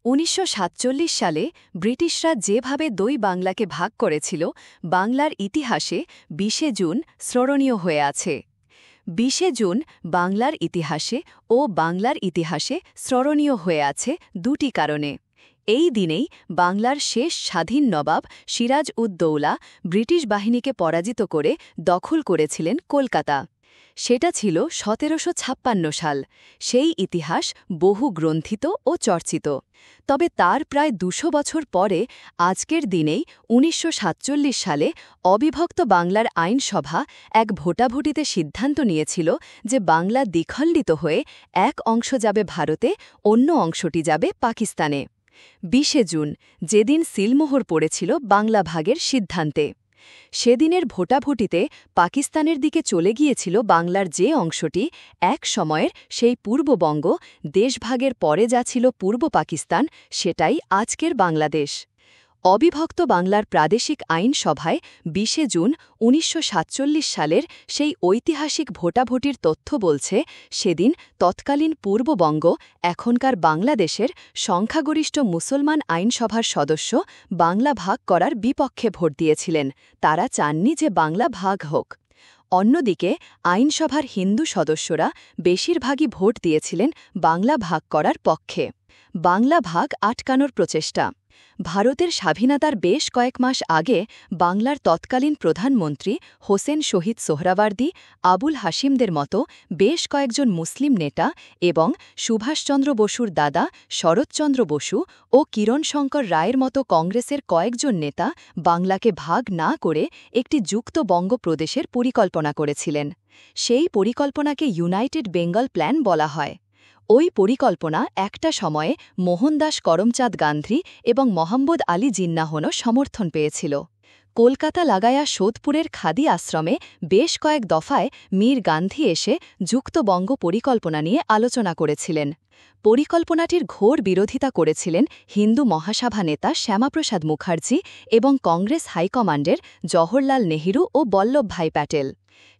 ১৯৪৭ সালে ব্রিটিশরা যেভাবে দুই বাংলাকে ভাগ করেছিল বাংলার ইতিহাসে ২০ জুন স্মরণীয় হয়ে আছে। ২০ জুন বাংলার ইতিহাসে ও বাংলার ইতিহাসে স্মরণীয় হয়ে আছে দুটি কারণে। এই দিনেই বাংলার শেষ স্বাধীন নবাব সিরাজ উদ দৌলা ব্রিটিশ বাহিনীকে পরাজিত করে দখল করেছিলেন কলকাতা। সেটা ছিল ১৭৫৬ সাল। সেই ইতিহাস বহু গ্রন্থিত ও চর্চিত। তবে তার প্রায় ২০০ বছর পরে আজকের দিনেই ১৯৪৭ সালে অবিভক্ত বাংলার আইনসভা এক ভোটাভুটিতে সিদ্ধান্ত নিয়েছিল যে বাংলা দ্বিখণ্ডিত হয়ে এক অংশ যাবে ভারতে, অন্য অংশটি যাবে পাকিস্তানে। ২০ জুন, যেদিন সিলমোহর পড়েছিল বাংলা ভাগের সিদ্ধান্তে। সেদিনের ভোটাভুটিতে পাকিস্তানের দিকে চলে গিয়েছিল বাংলার যে অংশটি এক সময়ের সেই পূর্ববঙ্গ, দেশভাগের পরে যা ছিল পূর্ব পাকিস্তান, সেটাই আজকের বাংলাদেশ। অবিভক্ত বাংলার প্রাদেশিক আইনসভায় ২০ জুন ১৯৪৭ সালের সেই ঐতিহাসিক ভোটাভুটির তথ্য বলছে, সেদিন তৎকালীন পূর্ববঙ্গ, এখনকার বাংলাদেশের সংখ্যাগরিষ্ঠ মুসলমান আইনসভার সদস্য বাংলা ভাগ করার বিপক্ষে ভোট দিয়েছিলেন। তারা চাননি যে বাংলা ভাগ হোক। অন্যদিকে আইনসভার হিন্দু সদস্যরা বেশিরভাগই ভোট দিয়েছিলেন বাংলা ভাগ করার পক্ষে। বাংলা ভাগ আটকানোর প্রচেষ্টা। ভারতের স্বাধীনতার বেশ কয়েক মাস আগে বাংলার তৎকালীন প্রধানমন্ত্রী হোসেন শহীদ সোহরাওয়ার্দী, আবুল হাশিমদের মতো বেশ কয়েকজন মুসলিম নেতা এবং সুভাষচন্দ্র বসুর দাদা শরৎচন্দ্র বসু ও কিরণ শঙ্কর রায়ের মতো কংগ্রেসের কয়েকজন নেতা বাংলাকে ভাগ না করে একটি যুক্ত বঙ্গ প্রদেশের পরিকল্পনা করেছিলেন। সেই পরিকল্পনাকে ইউনাইটেড বেঙ্গল প্ল্যান বলা হয়। ওই পরিকল্পনা একটা সময়ে মোহনদাস করমচাঁদ গান্ধী এবং মোহাম্মদ আলী জিন্নাহনও সমর্থন পেয়েছিল। কলকাতা লাগায়া সোদপুরের খাদি আশ্রমে বেশ কয়েক দফায় মীর গান্ধী এসে যুক্তবঙ্গ পরিকল্পনা নিয়ে আলোচনা করেছিলেন। পরিকল্পনাটির ঘোর বিরোধিতা করেছিলেন হিন্দু মহাসভা নেতা শ্যামাপ্রসাদ মুখার্জি এবং কংগ্রেস হাইকমান্ডের জওহরলাল নেহরু ও বল্লভভাই প্যাটেল।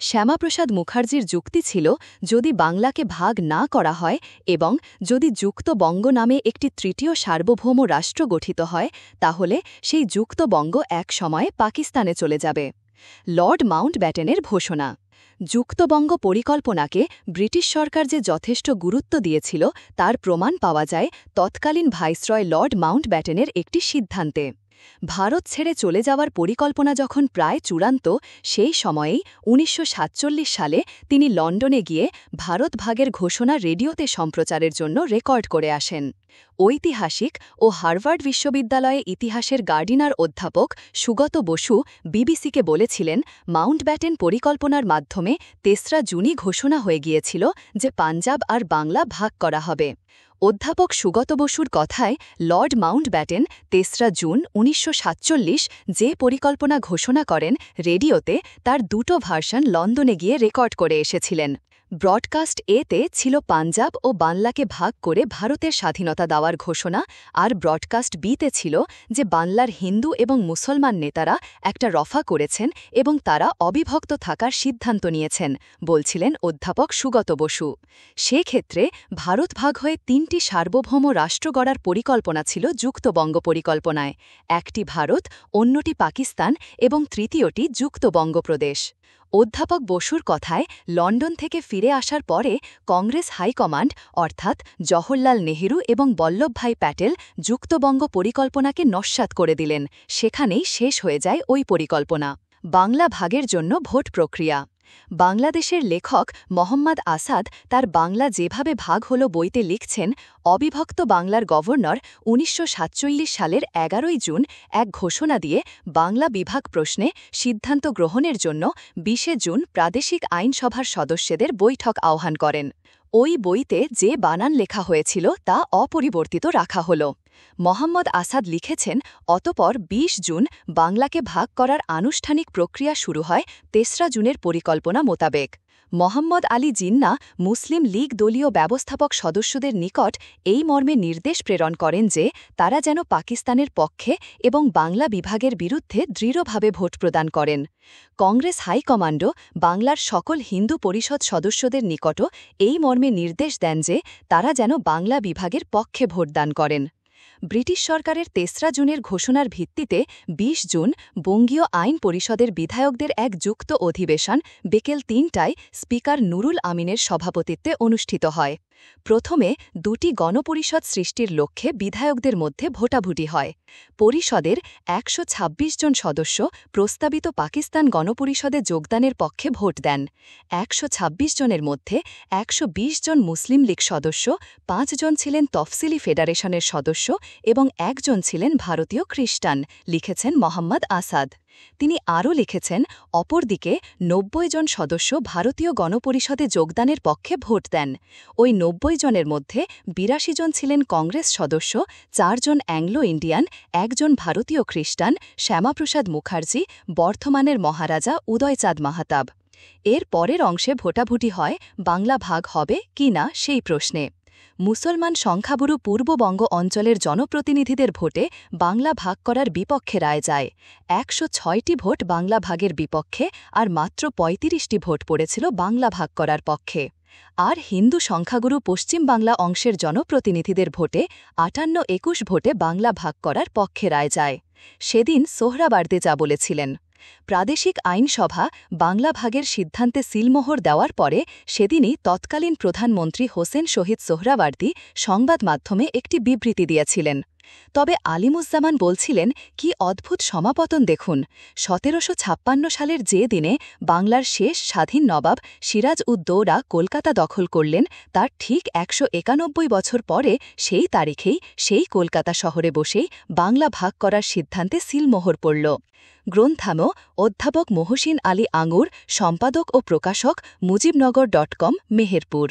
শ্যামাপ্রসাদ মুখার্জির যুক্তি ছিল, যদি বাংলাকে ভাগ না করা হয় এবং যদি যুক্ত বঙ্গ নামে একটি তৃতীয় সার্বভৌম রাষ্ট্র গঠিত হয়, তাহলে সেই যুক্ত বঙ্গ এক সময়ে পাকিস্তানে চলে যাবে। লর্ড মাউন্টব্যাটেনের ঘোষণা। যুক্তবঙ্গ পরিকল্পনাকে ব্রিটিশ সরকার যে যথেষ্ট গুরুত্ব দিয়েছিল তার প্রমাণ পাওয়া যায় তৎকালীন ভাইসরয় লর্ড মাউন্টব্যাটেনের একটি সিদ্ধান্তে। ভারত ছেড়ে চলে যাওয়ার পরিকল্পনা যখন প্রায় চূড়ান্ত, সেই সময়েই ১৯৪৭ সালে তিনি লন্ডনে গিয়ে ভারত ভাগের ঘোষণা রেডিওতে সম্প্রচারের জন্য রেকর্ড করে আসেন। ঐতিহাসিক ও হার্ভার্ড বিশ্ববিদ্যালয়ে ইতিহাসের গার্ডিনার অধ্যাপক সুগত বসু বিবিসিকে বলেছিলেন, মাউন্টব্যাটেন পরিকল্পনার মাধ্যমে ৩রা জুনই ঘোষণা হয়ে গিয়েছিল যে পাঞ্জাব আর বাংলা ভাগ করা হবে। অধ্যাপক সুগত বসুর কথায় লর্ড মাউন্টব্যাটেন ৩রা জুন ১৯৪৭ যে পরিকল্পনা ঘোষণা করেন রেডিওতে, তার দুটো ভার্সন লন্ডনে গিয়ে রেকর্ড করে এসেছিলেন। ব্রডকাস্ট এতে ছিল পাঞ্জাব ও বাংলাকে ভাগ করে ভারতের স্বাধীনতা দেওয়ার ঘোষণা, আর ব্রডকাস্ট বিতে ছিল যে বাংলার হিন্দু এবং মুসলমান নেতারা একটা রফা করেছেন এবং তারা অবিভক্ত থাকার সিদ্ধান্ত নিয়েছেন, বলছিলেন অধ্যাপক সুগত বসু। সেক্ষেত্রে ভারত ভাগ হয়ে ৩টি সার্বভৌম রাষ্ট্র গড়ার পরিকল্পনা ছিল যুক্তবঙ্গ পরিকল্পনায়। একটি ভারত, অন্যটি পাকিস্তান এবং তৃতীয়টি যুক্ত বঙ্গপ্রদেশ। অধ্যাপক বসুর কথায় লন্ডন থেকে ফিরে আসার পরে কংগ্রেস হাইকমান্ড অর্থাৎ জওহরলাল নেহরু এবং বল্লভভাই প্যাটেল যুক্তবঙ্গ পরিকল্পনাকে নস্যাৎ করে দিলেন। সেখানেই শেষ হয়ে যায় ওই পরিকল্পনা। বাংলা ভাগের জন্য ভোট প্রক্রিয়া। বাংলাদেশের লেখক মোহাম্মদ আসাদ তার বাংলা যেভাবে ভাগ হল বইতে লিখছেন, অবিভক্ত বাংলার গভর্নর ১৯৪৭ সালের ১১ জুন এক ঘোষণা দিয়ে বাংলা বিভাগ প্রশ্নে সিদ্ধান্ত গ্রহণের জন্য ২০ জুন প্রাদেশিক আইনসভার সদস্যদের বৈঠক আহ্বান করেন। ওই বইতে যে বানান লেখা হয়েছিল তা অপরিবর্তিত রাখা হল। মোহাম্মদ আসাদ লিখেছেন, অতপর ২০ জুন বাংলাকে ভাগ করার আনুষ্ঠানিক প্রক্রিয়া শুরু হয় ৩রা জুনের পরিকল্পনা মোতাবেক। মোহাম্মদ আলী জিন্নাহ মুসলিম লীগ দলীয় ব্যবস্থাপক সদস্যদের নিকট এই মর্মে নির্দেশ প্রেরণ করেন যে তারা যেন পাকিস্তানের পক্ষে এবং বাংলা বিভাগের বিরুদ্ধে দৃঢ়ভাবে ভোট প্রদান করেন। কংগ্রেস হাইকমান্ডও বাংলার সকল হিন্দু পরিষদ সদস্যদের নিকটও এই মর্মে নির্দেশ দেন যে তারা যেন বাংলা বিভাগের পক্ষে ভোটদান করেন। ব্রিটিশ সরকারের ৩রা জুনের ঘোষণার ভিত্তিতে ২০ জুন বঙ্গীয় আইন পরিষদের বিধায়কদের এক যুক্ত অধিবেশন বিকেল ৩টায় স্পিকার নুরুল আমিনের সভাপতিত্বে অনুষ্ঠিত হয়। প্রথমে ২টি গণপরিষদ সৃষ্টির লক্ষ্যে বিধায়কদের মধ্যে ভোটাভুটি হয়। পরিষদের ১২৬ জন সদস্য প্রস্তাবিত পাকিস্তান গণপরিষদে যোগদানের পক্ষে ভোট দেন। ১২৬ জনের মধ্যে ১২০ জন মুসলিম লীগ সদস্য, ৫ জন ছিলেন তফসিলি ফেডারেশনের সদস্য এবং ১ জন ছিলেন ভারতীয় খ্রিস্টান, লিখেছেন মোহাম্মদ আসাদ। তিনি আরও লিখেছেন, অপরদিকে ৯০ জন সদস্য ভারতীয় গণপরিষদে যোগদানের পক্ষে ভোট দেন। ওই ৯০ জনের মধ্যে ৮২ জন ছিলেন কংগ্রেস সদস্য, ৪ জন অ্যাংলো ইন্ডিয়ান, ১ জন ভারতীয় খ্রিস্টান, শ্যামাপ্রসাদ মুখার্জি, বর্ধমানের মহারাজা উদয়চাঁদ মাহাতাব। এর পরের অংশে ভোটাভুটি হয় বাংলা ভাগ হবে কি না সেই প্রশ্নে। মুসলমান সংখ্যাগুরু পূর্ববঙ্গ অঞ্চলের জনপ্রতিনিধিদের ভোটে বাংলা ভাগ করার বিপক্ষে রায় যায়। ১০৬টি ভোট বাংলা ভাগের বিপক্ষে আর মাত্র ৩৫টি ভোট পড়েছিল বাংলা ভাগ করার পক্ষে। আর হিন্দু সংখ্যাগুরু পশ্চিম বাংলা অংশের জনপ্রতিনিধিদের ভোটে ৫৮-২১ ভোটে বাংলা ভাগ করার পক্ষে রায় যায়। সেদিন সোহরাওয়ার্দী যা বলেছিলেন, প্রাদেশিক আইনসভা বাংলা ভাগের সিদ্ধান্তে সিলমোহর দেওয়ার পরে সেদিনই তৎকালীন প্রধানমন্ত্রী হোসেন শহীদ সোহরাওয়ার্দী সংবাদ মাধ্যমে একটি বিবৃতি দিয়েছিলেন। তবে আলিমুজ্জামান বলছিলেন, কি অদ্ভুত সমাপতন দেখুন, ১৭৫৬ সালের যে দিনে বাংলার শেষ স্বাধীন নবাব সিরাজ উদ-দৌলা কলকাতা দখল করলেন, তার ঠিক ১৯১ বছর পরে সেই তারিখেই সেই কলকাতা শহরে বসেই বাংলা ভাগ করার সিদ্ধান্তে সিলমোহর পড়ল। গ্রন্থানো অধ্যাপক মহসিন আলী আঙুর, সম্পাদক ও প্রকাশক, মুজিবনগর.com, মেহেরপুর।